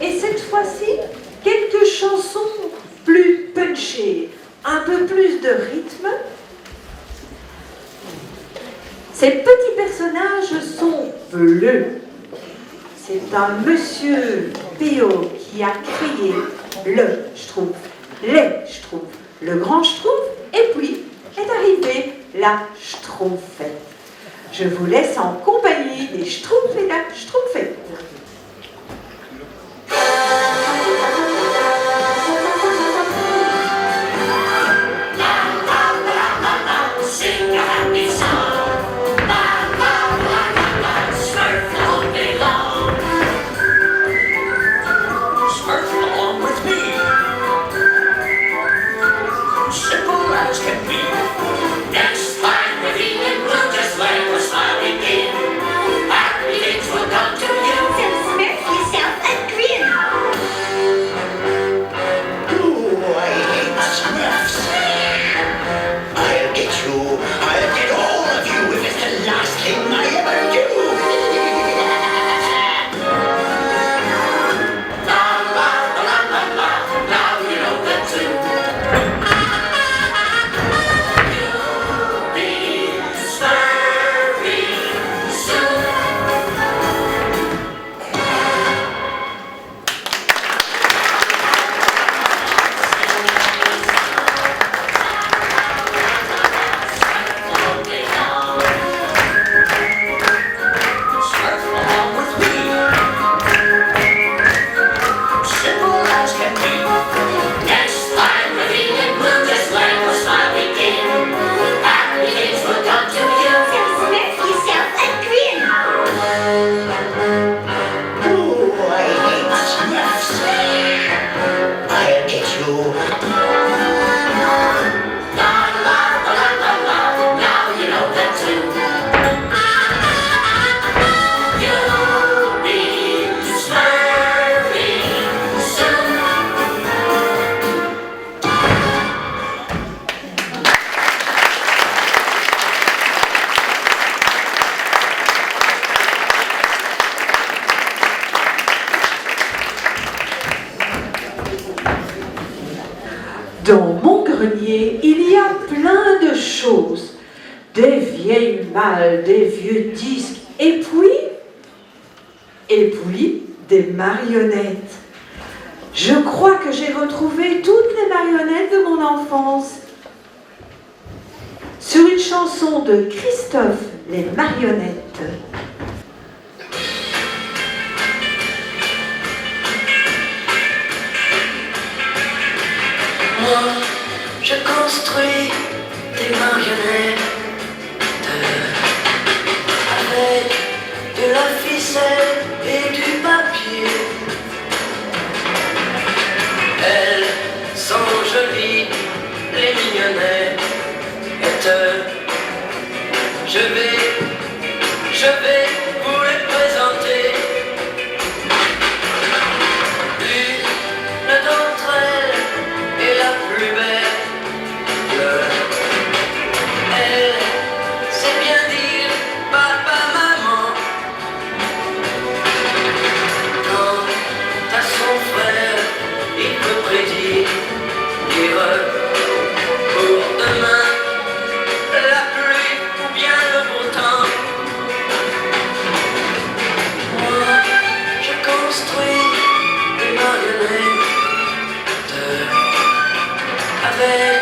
Et cette fois-ci, quelques chansons plus punchées, un peu plus de rythme. Ces petits personnages sont bleus. C'est un monsieur Théo qui a créé le Schtroumpf, les Schtroumpfs, le grand Schtroumpf, et puis est arrivée la Schtroumpfette. Je vous laisse en compagnie des Schtroumpfs et la Schtroumpfette. Dans mon grenier, il y a plein de choses. Des vieilles malles, des vieux disques, et puis des marionnettes. Je crois que j'ai retrouvé toutes les marionnettes de mon enfance. Sur une chanson de Christophe, les marionnettes. Moi, je construis des marionnettes avec de la ficelle et du papier. Elles sont jolies, les mignonnettes. Je vais vous les présenter. Une d'entre elles est la plus belle. Elle sait bien dire papa, maman. Quant à son frère, il peut prédire pour demain la pluie ou bien le beau temps. Moi, je construis des marionnettes avec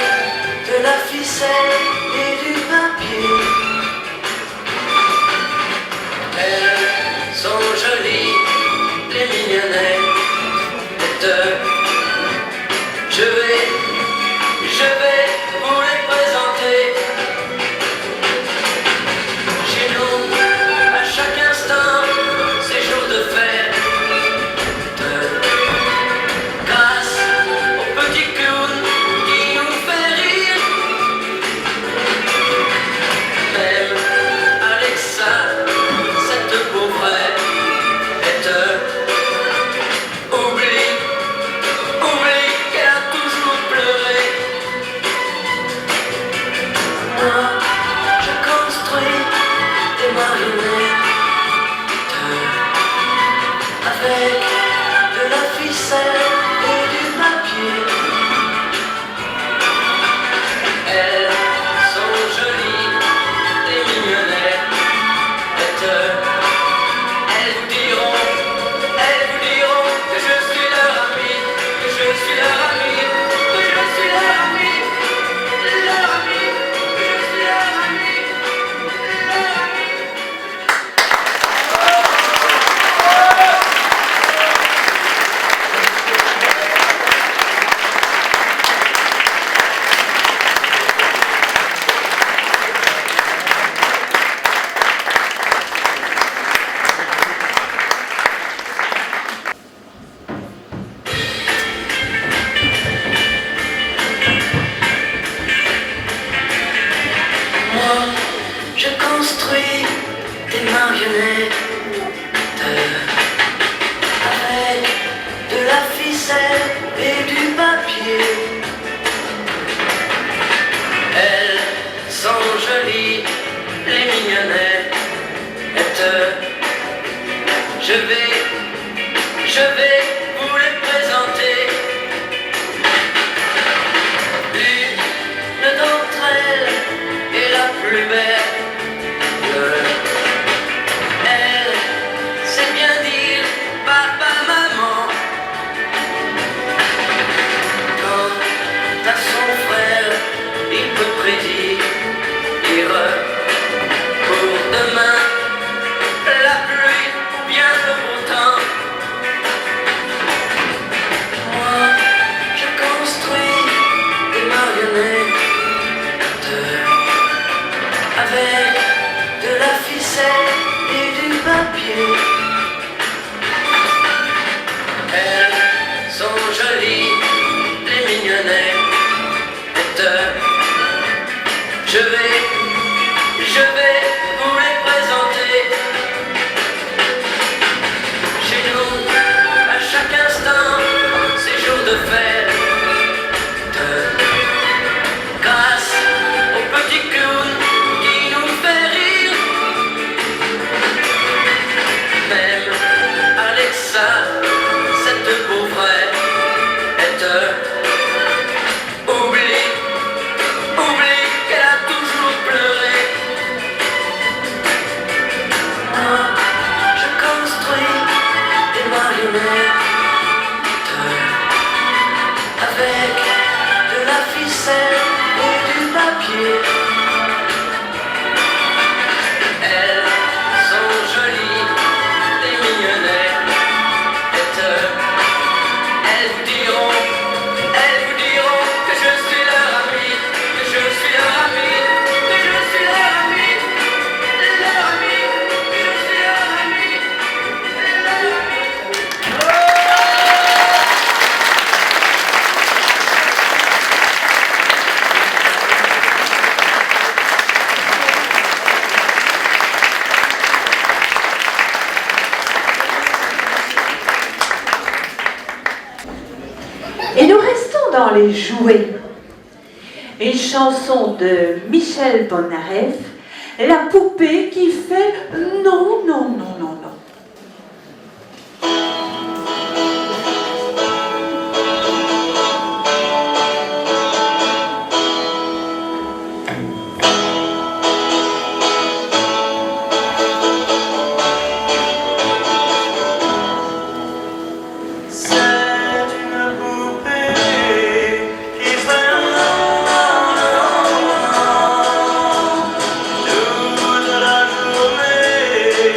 de la ficelle et du papier. Elles sont jolies, les mignonnettes. Je vais vous les présenter. Chez nous, à chaque instant, c'est jour de fête. Grâce au petit clown qui nous fait rire. marionnette avec de la ficelle et du papier. Elles sont jolies, les mignonnettes. Je vais vous les présenter. Une d'entre elles est la plus belle. Elle sait bien dire papa, maman. Quant à son frère, il peut prédire pour demain la pluie ou bien le beau temps. Moi, je construis des marionnettes avec de la ficelle et du papier. Elles sont jolies, les mignonnettes. Je vais vous les présenter. Chez nous, à chaque instant, c'est jour de fête. Grâce au petit clown qui nous fait rire. Même Alexa, cette pauvrette, oublie qu'elle a toujours pleuré. Moi, je construis des marionnettes avec de la ficelle et du papier. Elles sont jolies, des mignonnettes. Elles vous diront que je suis leur ami, que je suis leur ami, que je suis leur ami, leur ami, que je suis leur ami, leur ami. Et nous restons dans les jouets. Une chanson de Michel Polnareff, La poupée qui fait non, non, non, non, non. Toute la journée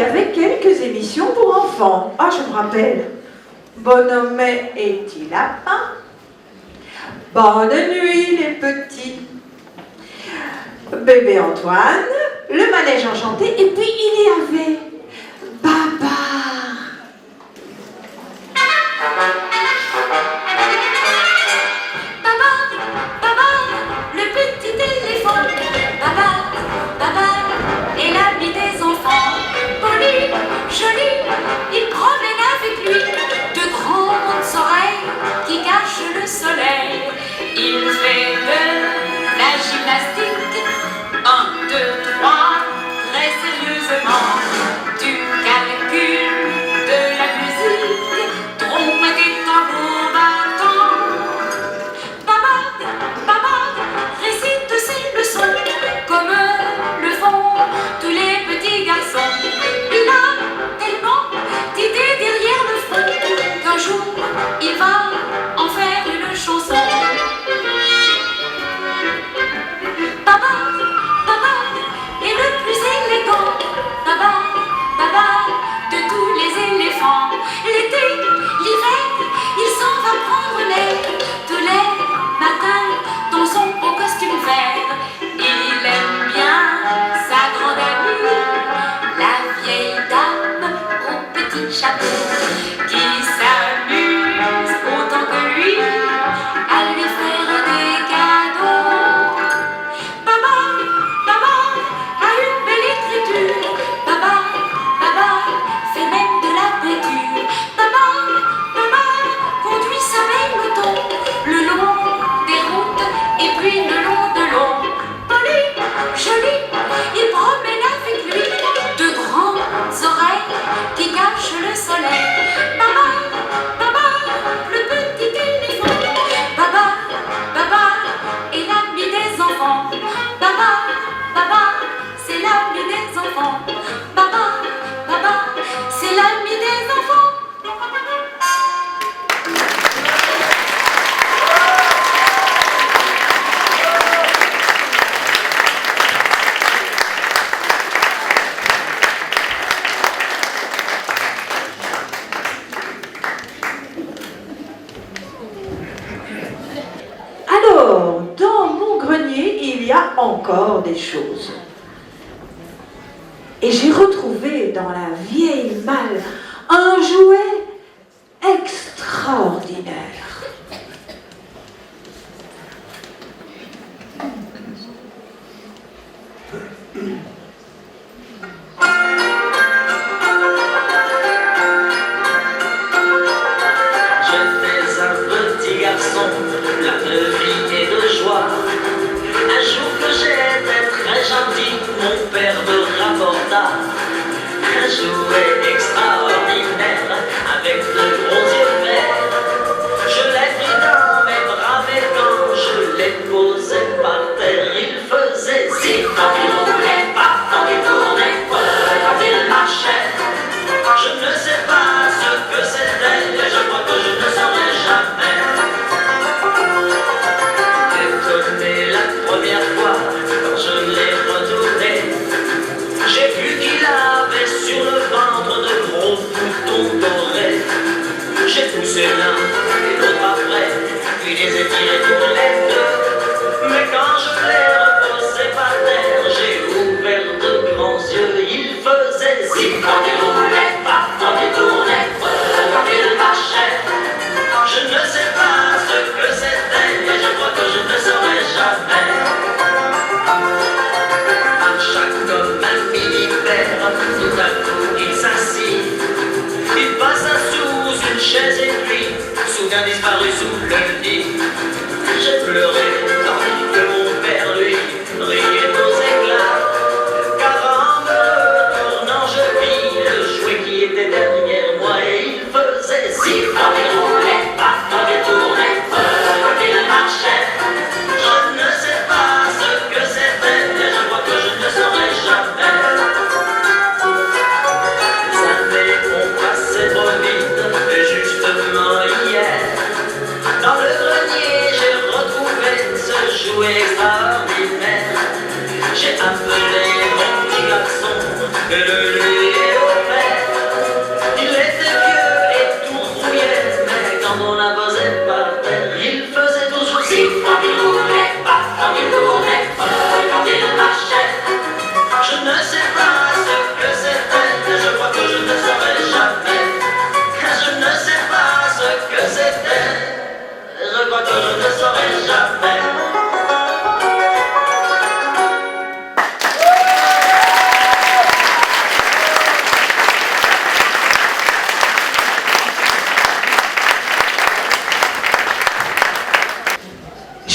y avait quelques émissions pour enfants. Ah, je me rappelle. Bonhomme et petit lapin. Bonne nuit les petits. Bébé Antoine, le manège enchanté, et puis il y avait Babar. Babar, le petit éléphant. Babar est l'ami des enfants. Poli, joli, il promène avec lui de grandes oreilles qui cachent le soleil. Il fait de la gymnastique, 1, 2, 3, très sérieusement. Du calcul, de la musique, trompette et tambour battant. Babar récite ses leçons comme le font tous les petits garçons. Il a tellement d'idées derrière le front qu'un jour il va en faire une chanson. Babar est le plus élégant. Babar de tous les éléphants. L'été, l'hiver, il s'en va prendre l'air tous les matins dans son beau costume vert. Il aime bien sa grande amie, la vieille dame au petit chapeau, qui s'amuse autant que lui à lui faire des cadeaux. Babar a une belle écriture. Babar fait même de la peinture. Babar conduit sa belle moto le long des routes et puis le long de l'eau. Poli, joli, il promène avec lui de grandes oreilles qui cachent le soleil. Babar, le petit éléphant. Babar est l'ami des enfants. Babar, c'est l'ami des enfants. Babar, c'est l'ami des enfants. Alors, dans mon grenier, il y a encore des choses. Et j'ai retrouvé dans la vieille malle un jouet extraordinaire. J'étais un petit garçon, plein de vie et de joie. Un jour que j'étais très gentil, mon père me rapporta un jouet extraordinaire avec de gros yeux verts. Je l'ai pris dans mes bras, mais quand je l'ai posé par terre, il faisait si fort, il roulait pas.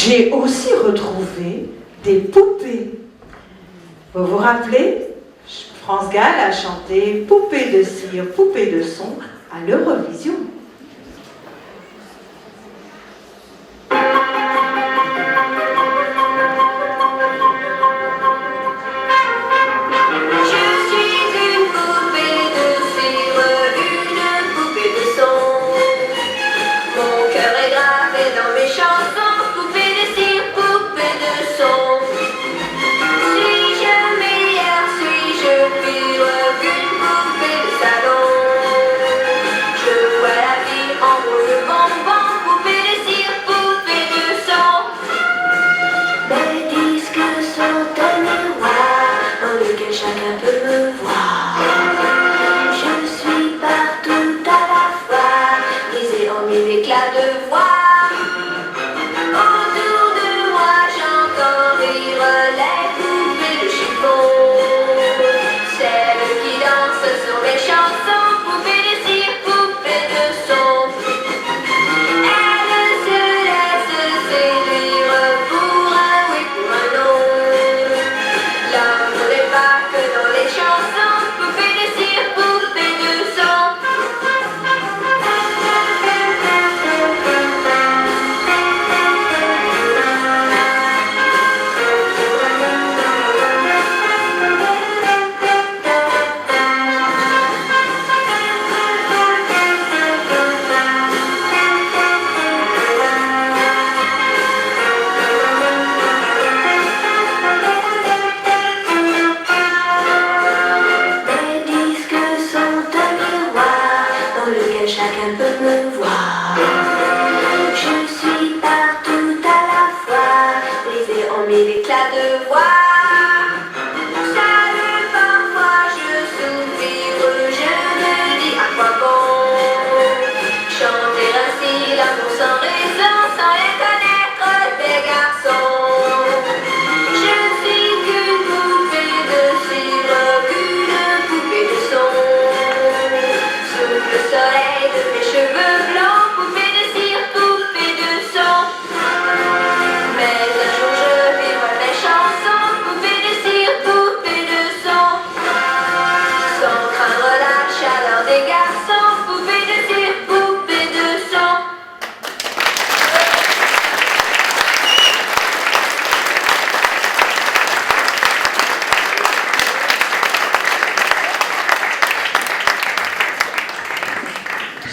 J'ai aussi retrouvé des poupées. Vous vous rappelez? France Gall a chanté Poupée de cire, poupée de son à l'Eurovision.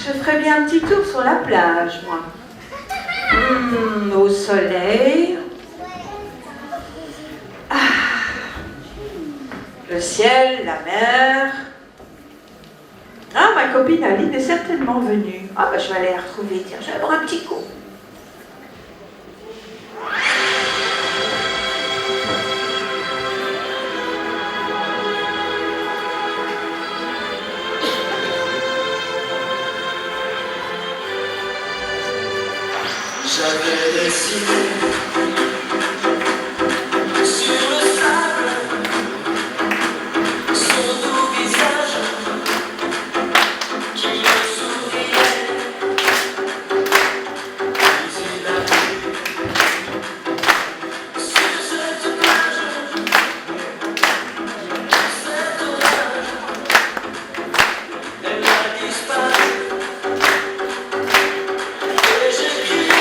Je ferais bien un petit tour sur la plage, moi. Au soleil. Ah, le ciel, la mer. Ah, ma copine Aline est certainement venue. Ah, bah, je vais aller la retrouver. Tiens, je vais boire un petit coup. J'avais décidé sur le sable son doux visage qui me souriait. Puis il a plu sur cette plage, cet orage, elle a disparu. Et j'ai crié.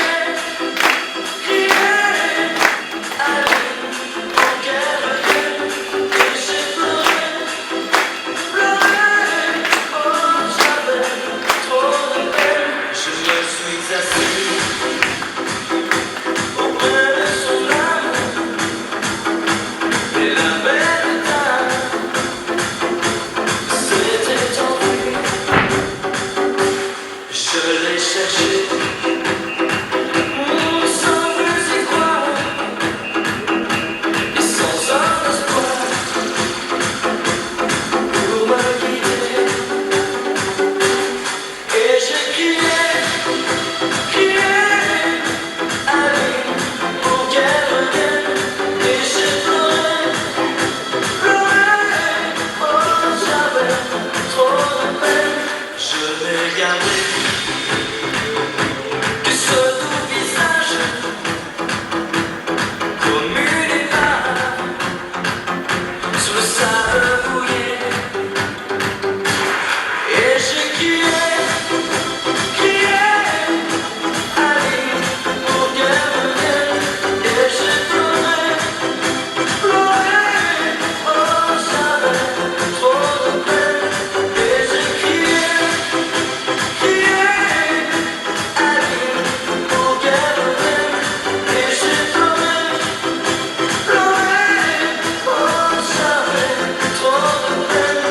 sous le sable mouillé. Et j'ai crié, allez, pour qu'elle revienne. Et j'ai pleuré, oh j'avais trop de peine. Et j'ai crié, allez, pour qu'elle revienne. Et j'ai pleuré, oh j'avais trop de peine.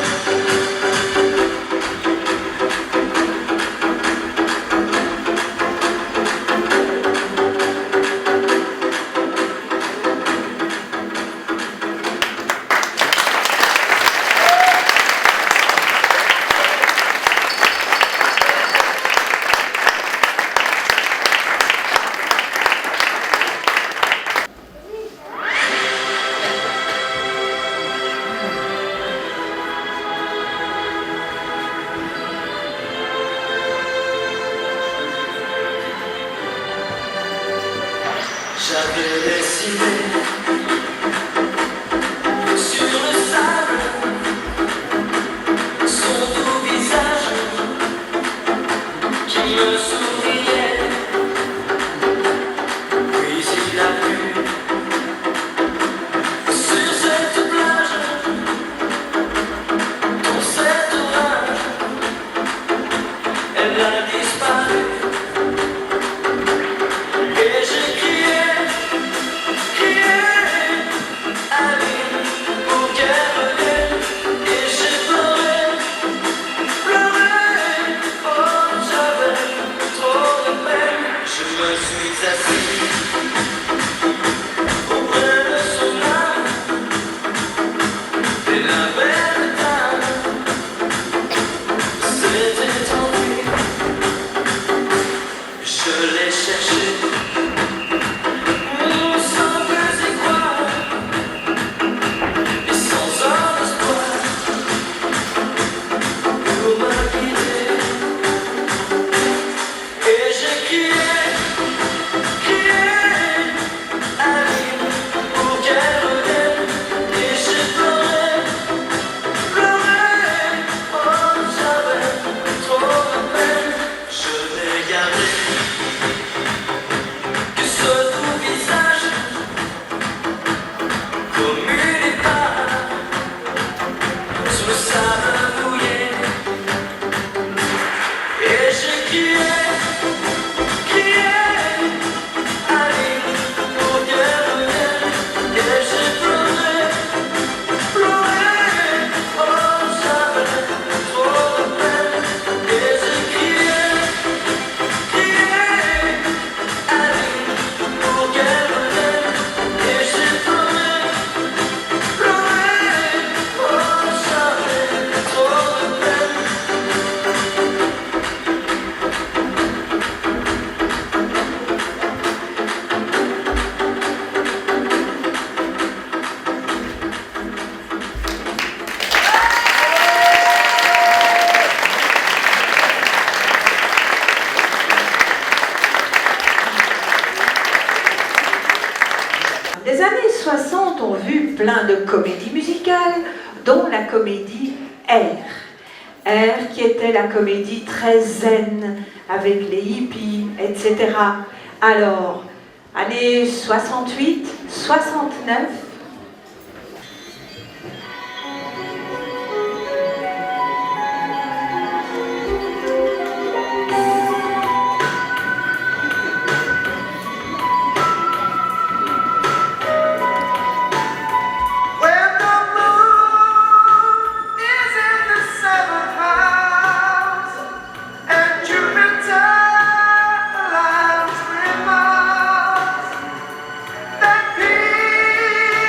J'avais dessiné sur le sable son doux visage qui me souriait. Puis il a plu sur cette plage, dans cet orage, elle a disparu. Et j'ai crié, allez, pour qu'elle revienne. Et j'ai pleuré, oh j'avais trop de peine. Je me suis assis auprès de son âme, et la belle dame s'est étendue. Je l'ai cherchée sans plus y croire, et sans un espoir pour me guider. Et j'ai crié, allez, pour qu'elle revienne. Et j'ai pleuré, oh j'avais trop de peine. Je n'ai gardé que ce doux visage comme une épave sous le sable mouillé. Et j'ai crié, allez, pour qu'elle revienne. Et j'ai pleuré, oh j'avais trop de peine. Et j'ai crié, allez, pour qu'elle revienne. Et j'ai pleuré, oh j'avais trop de peine. Les années 60 ont vu plein de comédies musicales, dont la comédie R. R qui était la comédie très zen, avec les hippies, etc. Alors, années 68, 69, When the moon is in the seventh house and Jupiter aligns with Mars, then peace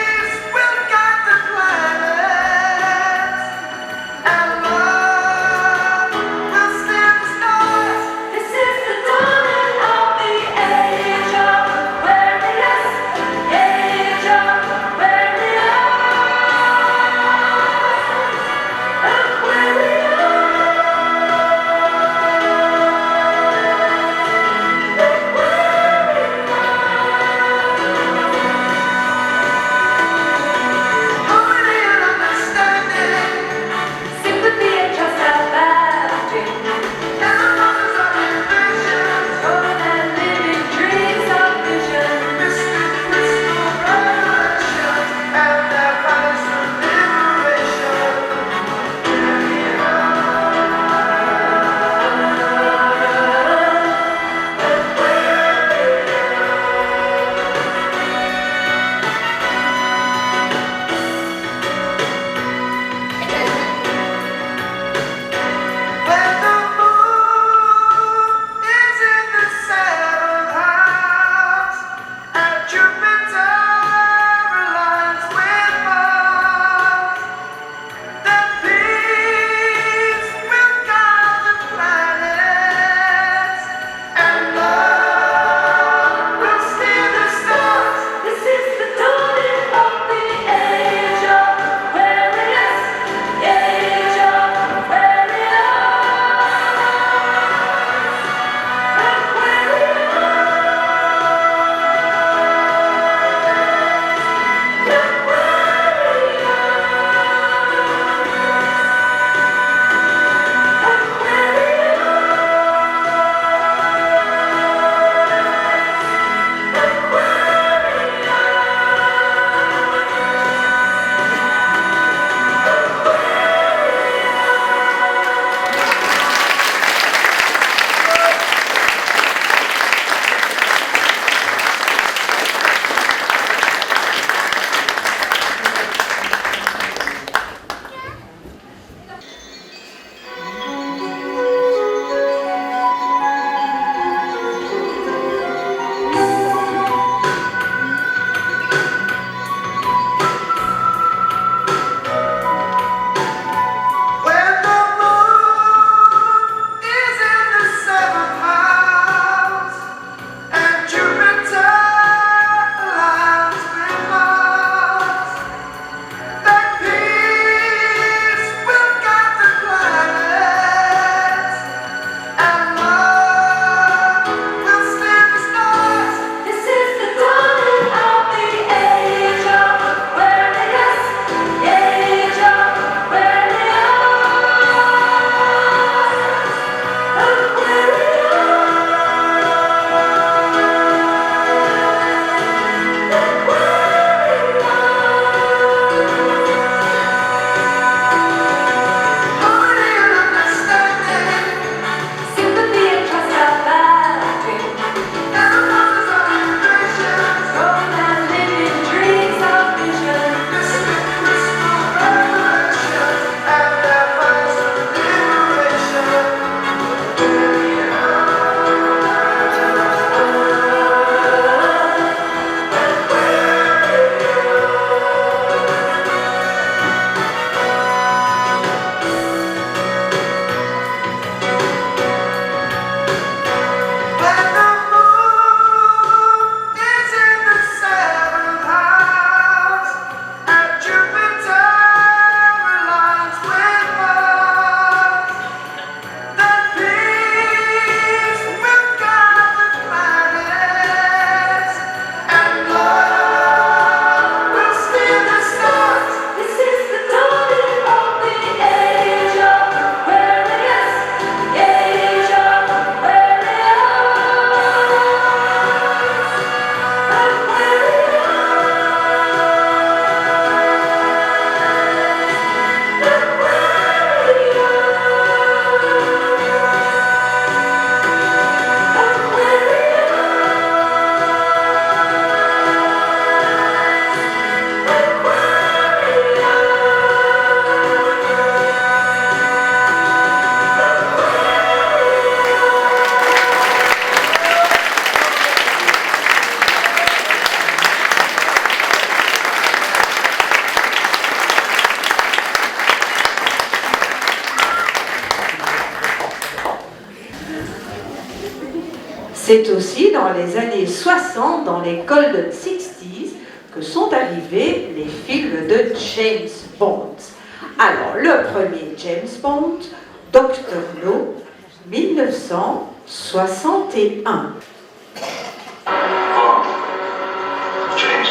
C'est aussi dans les années 60, dans les Golden 60s, que sont arrivés les films de James Bond. Alors, le premier James Bond, Dr. No, 1961. James.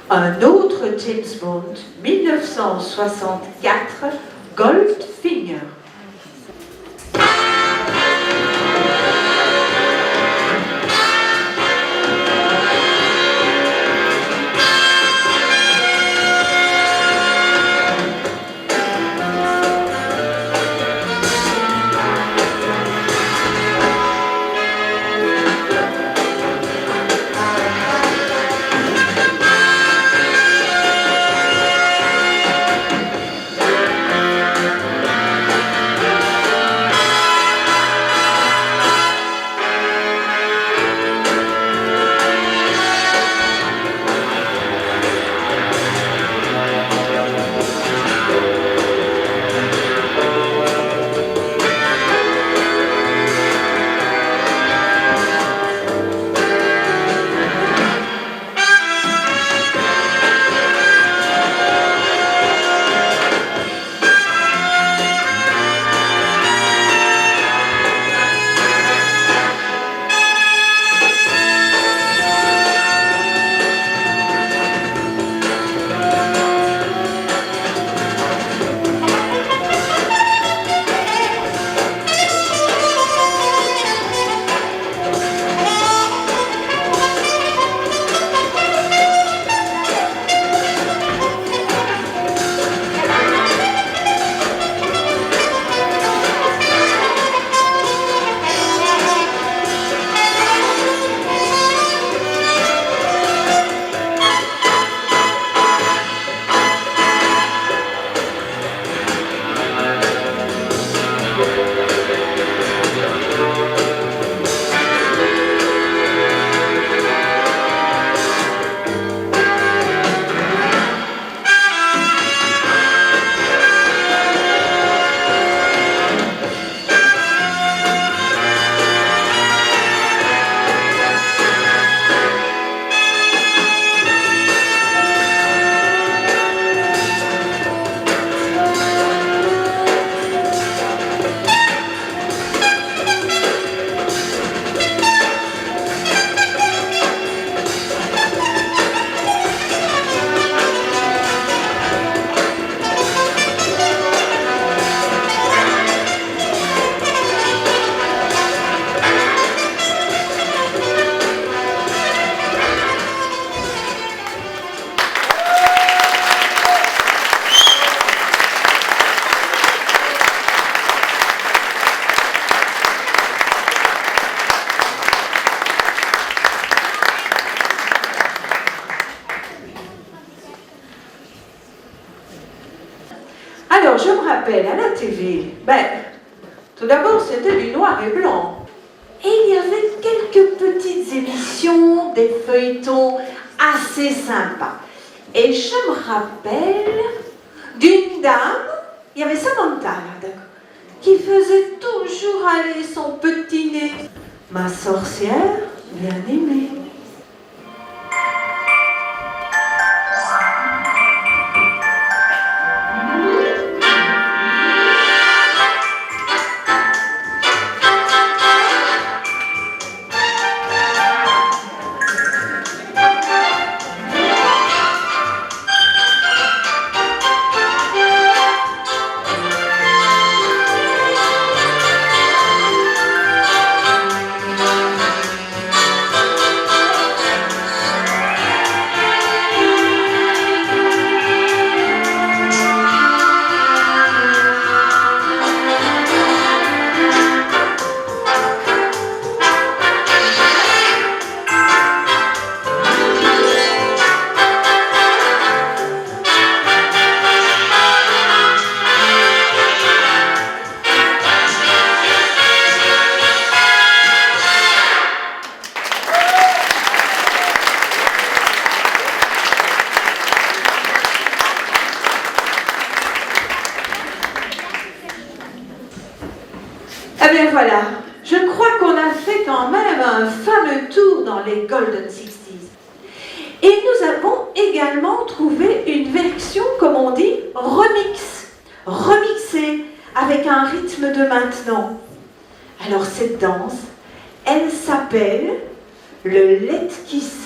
Un autre James Bond, 1964, Goldfinger. Alors, je me rappelle, à la TV, tout d'abord, c'était du noir et blanc. Et il y avait quelques petites émissions, des feuilletons assez sympas. Et je me rappelle d'une dame, il y avait Samantha, là, d'accord, qui faisait toujours aller son petit nez. Ma sorcière bien aimée. Eh bien voilà, je crois qu'on a fait quand même un fameux tour dans les Golden 60s. Et nous avons également trouvé une version, comme on dit, remixée, avec un rythme de maintenant. Alors cette danse, elle s'appelle le Let Kiss.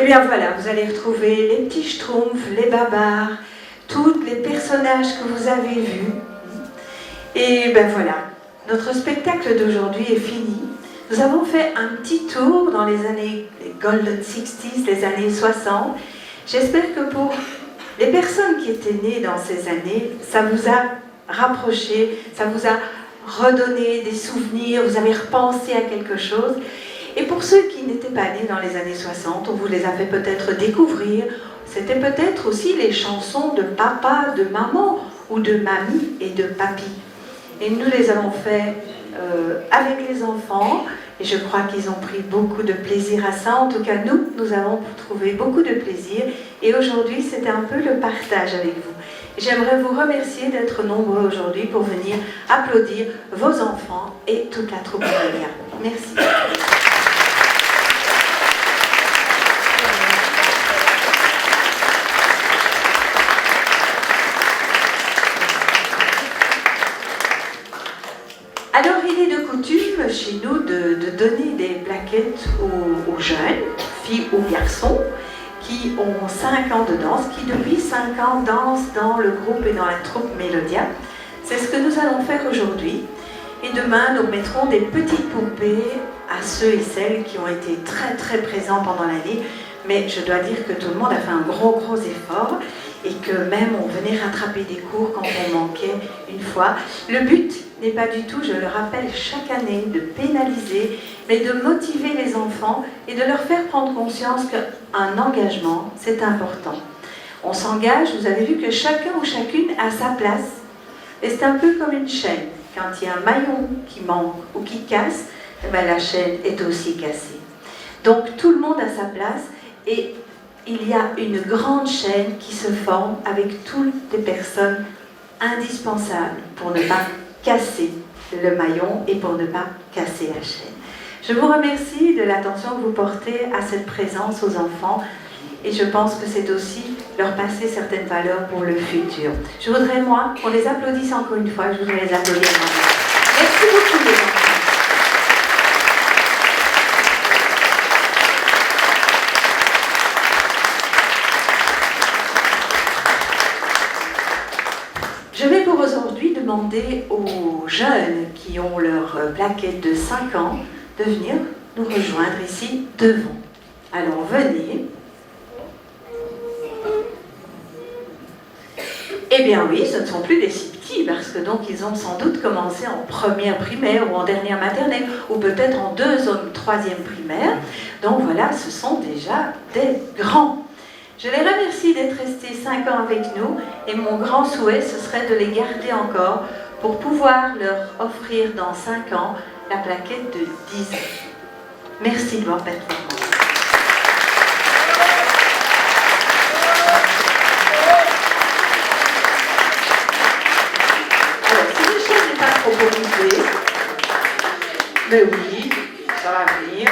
bien voilà, vous allez retrouver les petits schtroumpfs, les babards, tous les personnages que vous avez vus. Et ben voilà, notre spectacle d'aujourd'hui est fini. Nous avons fait un petit tour dans les années les Golden 60s, les années 60. J'espère que pour les personnes qui étaient nées dans ces années, ça vous a rapproché, ça vous a redonné des souvenirs, vous avez repensé à quelque chose. Et pour ceux qui n'étaient pas nés dans les années 60, on vous les a fait peut-être découvrir. C'était peut-être aussi les chansons de papa, de maman, ou de mamie et de papy. Et nous les avons fait avec les enfants, et je crois qu'ils ont pris beaucoup de plaisir à ça. En tout cas, nous avons trouvé beaucoup de plaisir. Et aujourd'hui, c'était un peu le partage avec vous. J'aimerais vous remercier d'être nombreux aujourd'hui pour venir applaudir vos enfants et toute la troupe Mélodia. Merci. Alors, il est de coutume chez nous de donner des plaquettes aux jeunes, filles ou garçons, qui ont 5 ans de danse, qui depuis 5 ans dansent dans le groupe et dans la troupe Mélodia. C'est ce que nous allons faire aujourd'hui. Et demain, nous mettrons des petites poupées à ceux et celles qui ont été très très présents pendant l'année. Mais je dois dire que tout le monde a fait un gros effort et que même on venait rattraper des cours quand on manquait une fois. Le but n'est pas du tout, je le rappelle chaque année, de pénaliser, mais de motiver les enfants et de leur faire prendre conscience qu'un engagement, c'est important. On s'engage, vous avez vu que chacun ou chacune a sa place. Et c'est un peu comme une chaîne. Quand il y a un maillon qui manque ou qui casse, eh bien, la chaîne est aussi cassée. Donc tout le monde a sa place et il y a une grande chaîne qui se forme avec toutes les personnes indispensables pour ne pas casser le maillon et pour ne pas casser la chaîne. Je vous remercie de l'attention que vous portez à cette présence aux enfants et je pense que c'est aussi leur passer certaines valeurs pour le futur. Je voudrais, moi, qu'on les applaudisse encore une fois, je voudrais les applaudir moi-même. Merci beaucoup les enfants. Je vais pour aujourd'hui demander aux jeunes qui ont leur plaquette de 5 ans de venir nous rejoindre ici devant. Alors venez. Eh bien oui, ce ne sont plus des si petits parce que donc ils ont sans doute commencé en première primaire ou en dernière maternelle ou peut-être en 2e ou 3e primaire. Donc voilà, ce sont déjà des grands. Je les remercie d'être restés 5 ans avec nous et mon grand souhait, ce serait de les garder encore pour pouvoir leur offrir dans 5 ans la plaquette de 10 ans. Merci de votre performance. Alors, si le chef n'est pas trop occupé, mais oui, ça va venir,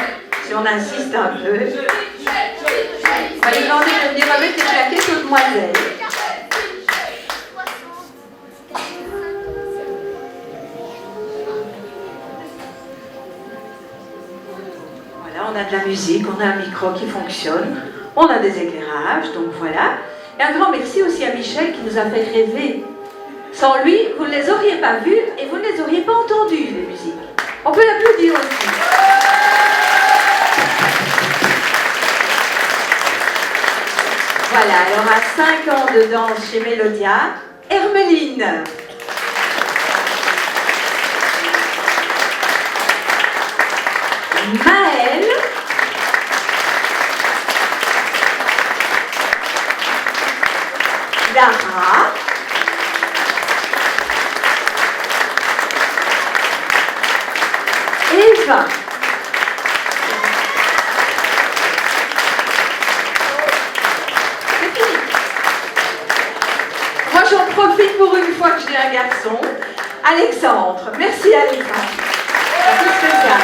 si on insiste un peu. On va lui demander de venir avec les plaquettes aux demoiselles. Voilà, on a de la musique, on a un micro qui fonctionne, on a des éclairages, donc voilà. Et un grand merci aussi à Michel qui nous a fait rêver. Sans lui, vous ne les auriez pas vus et vous ne les auriez pas entendus, les musiques. On peut l'applaudir aussi. Voilà, alors à 5 ans de danse chez Mélodia, Hermeline. Maëlle. Lara. Eva. Moi, j'en profite pour une fois que j'ai un garçon. Alexandre. Merci, Alexandre. À tout spécial.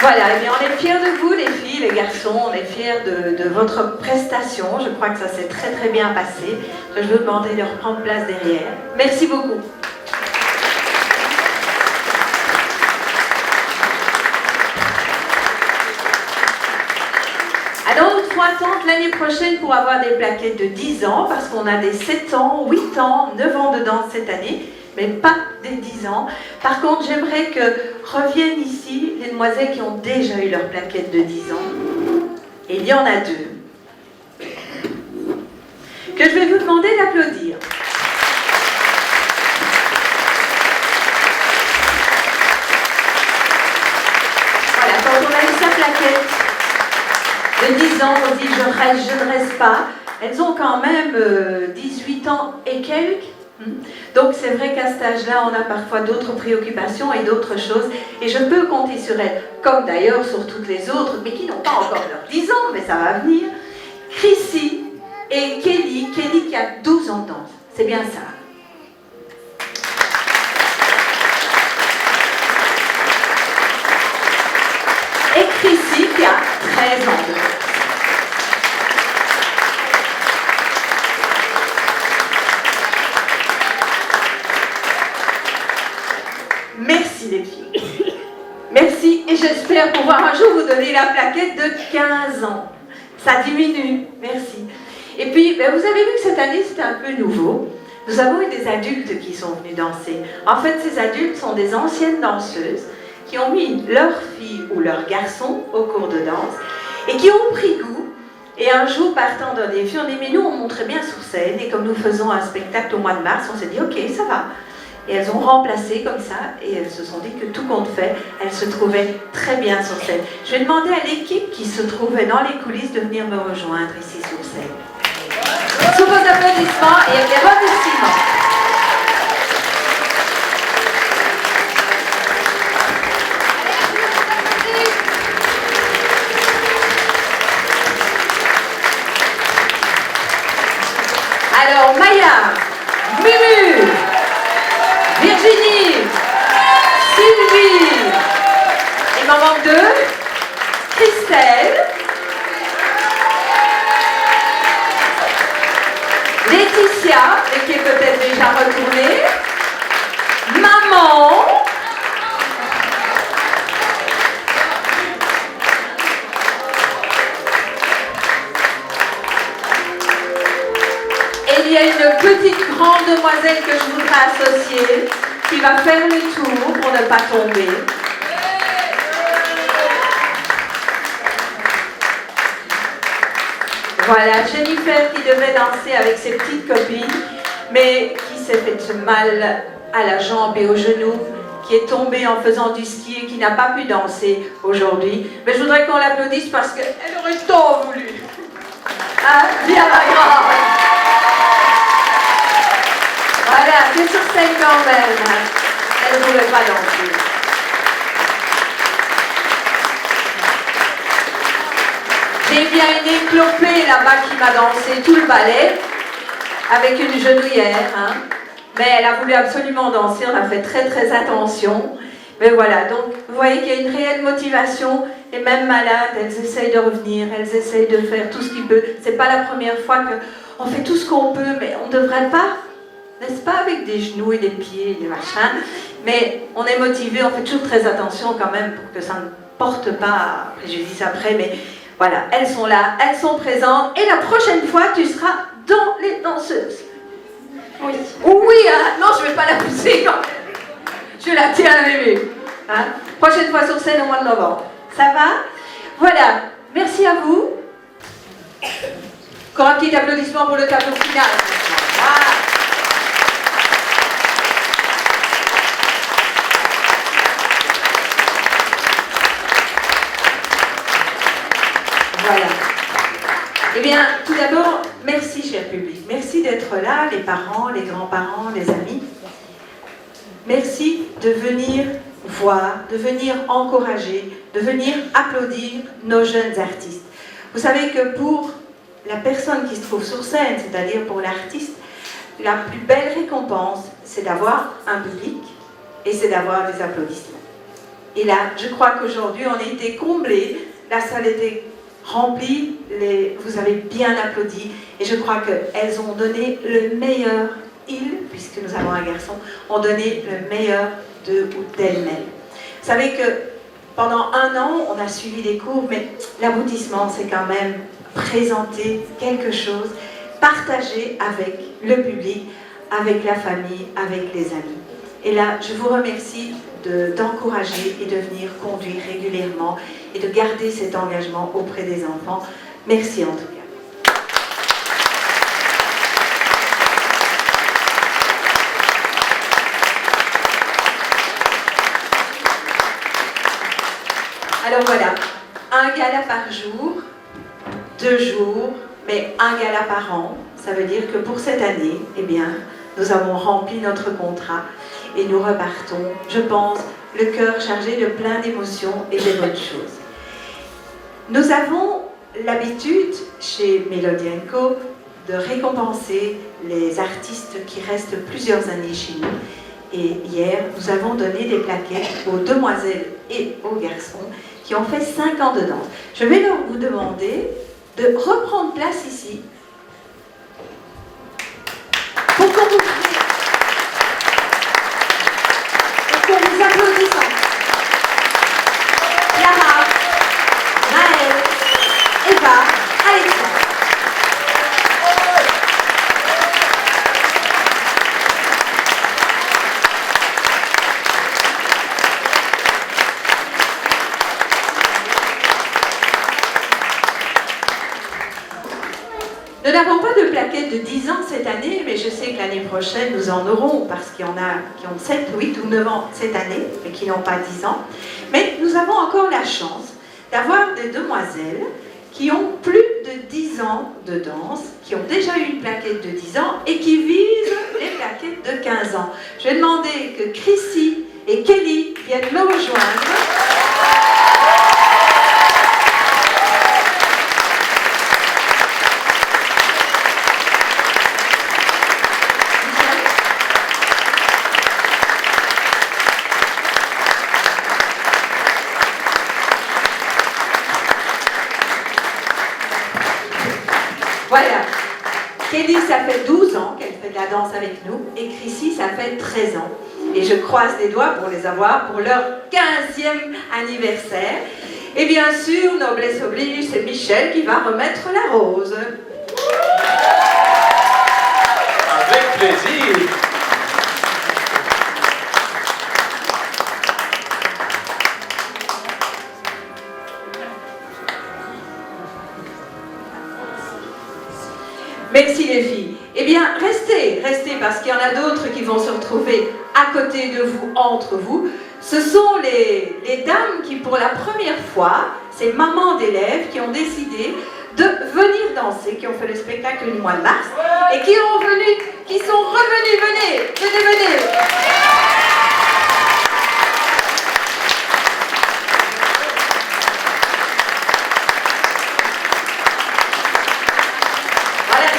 Voilà, eh bien, on est fiers de vous, les filles, les garçons. On est fiers de votre prestation. Je crois que ça s'est très très bien passé. Je vais vous demander de reprendre place derrière. Merci beaucoup. attendre l'année prochaine pour avoir des plaquettes de 10 ans, parce qu'on a des 7 ans, 8 ans, 9 ans de danse cette année, mais pas des 10 ans. Par contre, j'aimerais que reviennent ici les demoiselles qui ont déjà eu leur plaquette de 10 ans. Et il y en a 2. Que je vais vous demander d'applaudir. Voilà, quand on a eu sa plaquette de 10 ans, on dit je reste, je ne reste pas. Elles ont quand même 18 ans et quelques. Donc c'est vrai qu'à cet âge-là, on a parfois d'autres préoccupations et d'autres choses. Et je peux compter sur elles, comme d'ailleurs sur toutes les autres, mais qui n'ont pas encore leurs 10 ans, mais ça va venir. Chrissy et Kelly qui a 12 ans de danse. C'est bien ça. Et Chrissy qui a 13 ans de danse. Merci les filles. Merci et j'espère pouvoir un jour vous donner la plaquette de 15 ans. Ça diminue. Merci. Et puis, vous avez vu que cette année, c'était un peu nouveau. Nous avons eu des adultes qui sont venus danser. En fait, ces adultes sont des anciennes danseuses qui ont mis leur fille ou leur garçon au cours de danse et qui ont pris goût. Et un jour, partant d'un défi, on dit, mais nous, on montrait bien sur scène. Et comme nous faisons un spectacle au mois de mars, on s'est dit, ok, ça va. Et elles ont remplacé comme ça, et elles se sont dit que tout compte fait, elles se trouvaient très bien sur scène. Je vais demander à l'équipe qui se trouvait dans les coulisses de venir me rejoindre ici sur scène. Sous vos applaudissements et des remerciements. Alors, Maya, Mumu, Virginie, Sylvie, il m'en manque 2, Christelle, Laetitia, mais qui est peut-être déjà retournée, Maman, et il y a une petite grande demoiselle que je voudrais associer, qui va faire le tour pour ne pas tomber. Voilà, Jennifer qui devait danser avec ses petites copines, mais qui s'est fait mal à la jambe et au genou, qui est tombée en faisant du ski et qui n'a pas pu danser aujourd'hui. Mais je voudrais qu'on l'applaudisse parce qu'elle aurait tant voulu. Ah, bien ma grande. Voilà, c'est sur scène quand même. Elle ne voulait pas danser. J'ai bien une éclopée là-bas qui m'a dansé tout le ballet avec une genouillère. Hein. Mais elle a voulu absolument danser, on a fait très très attention. Mais voilà, donc vous voyez qu'il y a une réelle motivation. Et même malades, elles essayent de revenir, elles essayent de faire tout ce qu'ils peuvent. C'est pas la première fois qu'on fait tout ce qu'on peut, mais on ne devrait pas, n'est-ce pas, avec des genoux et des pieds et des machins. Mais on est motivé, on fait toujours très attention quand même pour que ça ne porte pas préjudice après. Mais voilà, elles sont là, elles sont présentes. Et la prochaine fois, tu seras dans les danseuses. Oui. Oui, hein. Non, je ne vais pas la pousser quand même. Je la tiens à bébé. Hein. Prochaine fois sur scène au mois de novembre. Ça va? Voilà. Merci à vous. Encore un petit applaudissement pour le tableau final. Voilà. Eh bien, tout d'abord, merci cher public. Merci d'être là, les parents, les grands-parents, les amis. Merci de venir voir, de venir encourager, de venir applaudir nos jeunes artistes. Vous savez que pour la personne qui se trouve sur scène, c'est-à-dire pour l'artiste, la plus belle récompense, c'est d'avoir un public et c'est d'avoir des applaudissements. Et là, je crois qu'aujourd'hui, on a été comblés, la salle était remplie, vous avez bien applaudi et je crois qu'elles ont donné le meilleur, puisque nous avons un garçon, ont donné le meilleur d'eux ou d'elles-mêmes. Vous savez que pendant 1 an, on a suivi des cours, mais l'aboutissement, c'est quand même présenter quelque chose, partager avec le public, avec la famille, avec les amis. Et là, je vous remercie d'encourager et de venir conduire régulièrement et de garder cet engagement auprès des enfants. Merci en tout cas. Alors voilà, un gala par jour, 2 jours, mais un gala par an. Ça veut dire que pour cette année, eh bien, nous avons rempli notre contrat et nous repartons, je pense, le cœur chargé de plein d'émotions et de bonnes choses. Nous avons l'habitude, chez Melody & Co, de récompenser les artistes qui restent plusieurs années chez nous. Et hier, nous avons donné des plaquettes aux demoiselles et aux garçons qui ont fait 5 ans de danse. Je vais leur vous demander de reprendre place ici pour qu'on vous applaudisse. Clara, Maëlle, Eva, Alexandre. Nous n'avons pas de plaquettes de 10 ans cette année, mais je sais que l'année prochaine, nous en aurons, parce qu'il y en a qui ont 7, 8 ou 9 ans cette année, mais qui n'ont pas 10 ans. Mais nous avons encore la chance d'avoir des demoiselles qui ont plus de 10 ans de danse, qui ont déjà eu une plaquette de 10 ans et qui visent les plaquettes de 15 ans. Je vais demander que Chrissy et Kelly viennent me rejoindre. Voilà, Kelly, ça fait 12 ans qu'elle fait de la danse avec nous, et Chrissy, ça fait 13 ans. Et je croise les doigts pour les avoir pour leur 15e anniversaire. Et bien sûr, noblesse oblige, c'est Michel qui va remettre la rose. Avec plaisir. Merci les filles. Eh bien, restez, parce qu'il y en a d'autres qui vont se retrouver à côté de vous, entre vous. Ce sont les dames qui, pour la première fois, ces mamans d'élèves qui ont décidé de venir danser, qui ont fait le spectacle du mois de mars, et qui sont revenues. Venez.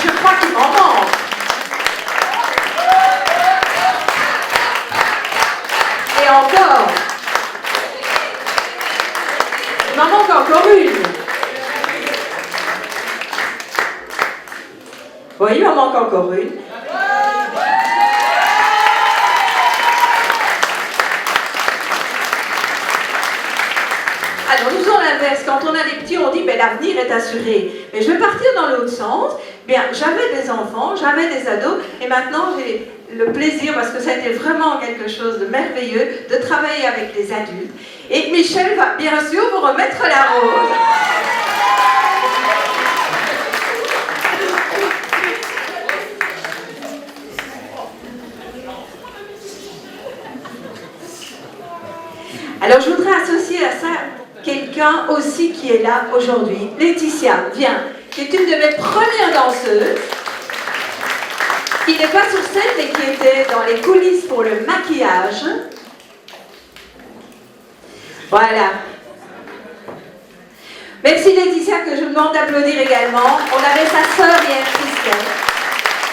Je crois qu'il m'en manque. Et encore. Il m'en manque encore une. Oui, il m'en manque encore une. Alors, nous, on l'inverse. Quand on a des petits, on dit, mais l'avenir est assuré. Mais je vais partir dans l'autre sens. Bien, j'avais des enfants, j'avais des ados, et maintenant j'ai le plaisir, parce que ça a été vraiment quelque chose de merveilleux, de travailler avec les adultes. Et Michel va bien sûr vous remettre la rose. Alors je voudrais associer à ça quelqu'un aussi qui est là aujourd'hui. Laetitia, viens, qui est une de mes premières danseuses, qui n'est pas sur scène mais qui était dans les coulisses pour le maquillage. Voilà. Merci Laetitia, que je vous demande d'applaudir également. On avait sa sœur hier, Christelle.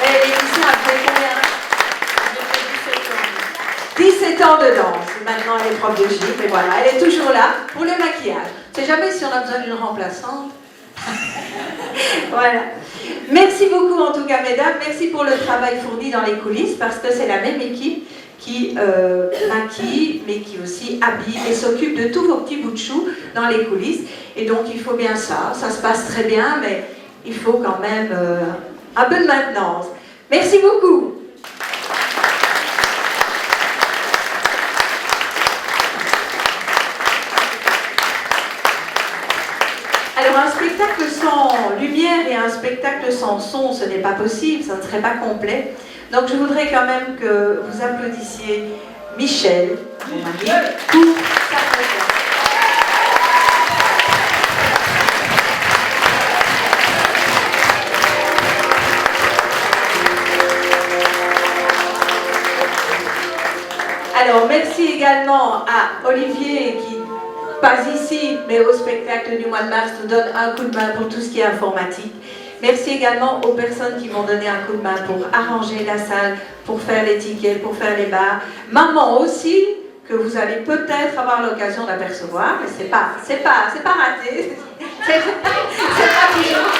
Et Laetitia a fait combien ? 17 ans de danse. Maintenant, elle est prof de gym, et voilà, elle est toujours là pour le maquillage. Je ne sais jamais si on a besoin d'une remplaçante. Voilà. Merci beaucoup en tout cas, mesdames. Merci pour le travail fourni dans les coulisses, parce que c'est la même équipe qui maquille, mais qui aussi habille et s'occupe de tous vos petits bouts de chou dans les coulisses. Et donc il faut bien ça se passe très bien, mais il faut quand même un peu de maintenance. Merci beaucoup. Alors un spectacle sans lumière et un spectacle sans son, ce n'est pas possible, ça ne serait pas complet. Donc je voudrais quand même que vous applaudissiez Michel, mon mari, pour sa présence. Alors merci également à Olivier qui passe ici, mais au spectacle du mois de mars nous donne un coup de main pour tout ce qui est informatique. Merci également aux personnes qui m'ont donné un coup de main pour arranger la salle, pour faire les tickets, pour faire les bars. Maman aussi, que vous allez peut-être avoir l'occasion d'apercevoir, mais c'est pas raté. C'est pas toujours.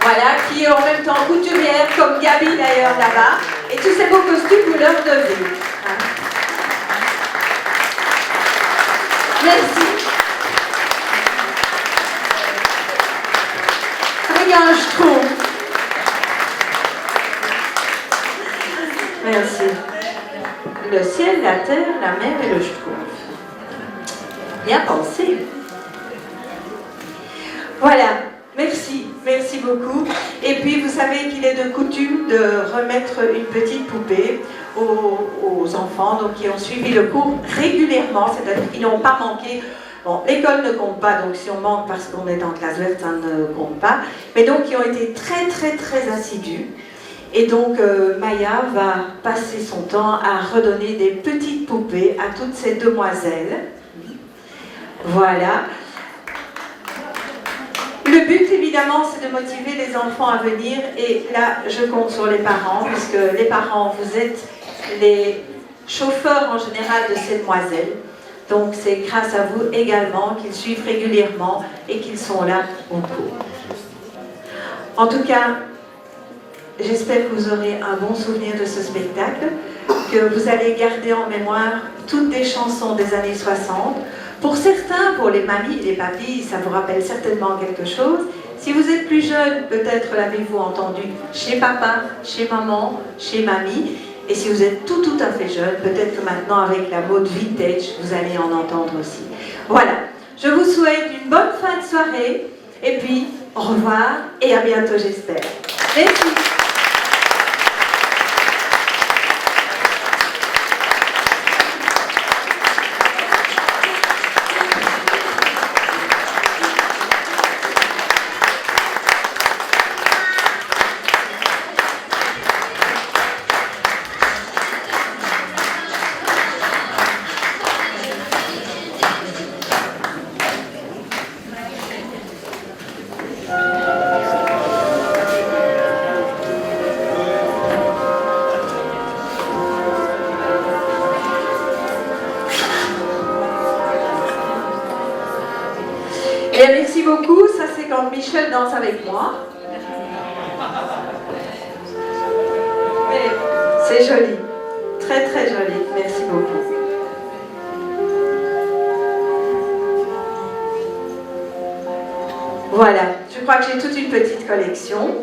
Voilà, qui est en même temps couturière, comme Gabi d'ailleurs là-bas. Et tous ces beaux costumes, vous leur devez. Merci. Regarde, je trouve. Merci. Le ciel, la terre, la mer et le schtroumpf. Bien pensé. Voilà. Merci beaucoup. Et puis vous savez qu'il est de coutume de remettre une petite poupée aux enfants donc, qui ont suivi le cours régulièrement, c'est-à-dire qu'ils n'ont pas manqué. Bon, l'école ne compte pas, donc si on manque parce qu'on est en classe verte, ça ne compte pas. Mais donc qui ont été très assidus. Et donc Maya va passer son temps à redonner des petites poupées à toutes ces demoiselles. Voilà. Le but, évidemment, c'est de motiver les enfants à venir. Et là, je compte sur les parents, puisque les parents, vous êtes les chauffeurs en général de ces demoiselles. Donc, c'est grâce à vous également qu'ils suivent régulièrement et qu'ils sont là au cours. En tout cas, j'espère que vous aurez un bon souvenir de ce spectacle, que vous allez garder en mémoire toutes des chansons des années 60. Pour certains, pour les mamies et les papis, ça vous rappelle certainement quelque chose. Si vous êtes plus jeune, peut-être l'avez-vous entendu chez papa, chez maman, chez mamie. Et si vous êtes tout à fait jeune, peut-être que maintenant, avec la mode vintage, vous allez en entendre aussi. Voilà. Je vous souhaite une bonne fin de soirée. Et puis, au revoir et à bientôt, j'espère. Merci. Bien, merci beaucoup. Ça, c'est quand Michel danse avec moi. Mais c'est joli. Très joli. Merci beaucoup. Voilà. Je crois que j'ai toute une petite collection.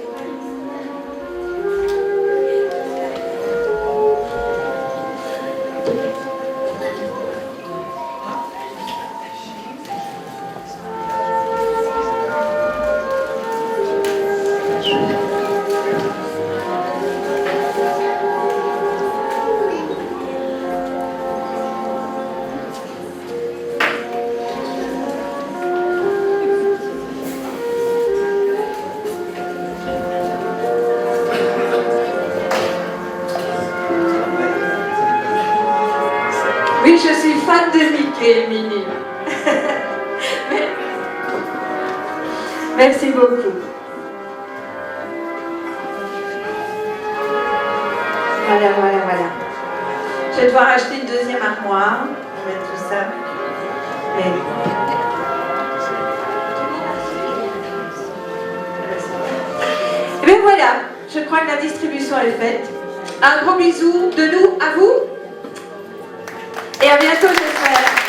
Oui, je suis fan de Mickey et Minnie. Merci beaucoup. Voilà. Je vais devoir acheter une deuxième armoire pour mettre tout ça. Mais... crois que la distribution est faite. Un gros bisou de nous à vous. Et à bientôt, j'espère.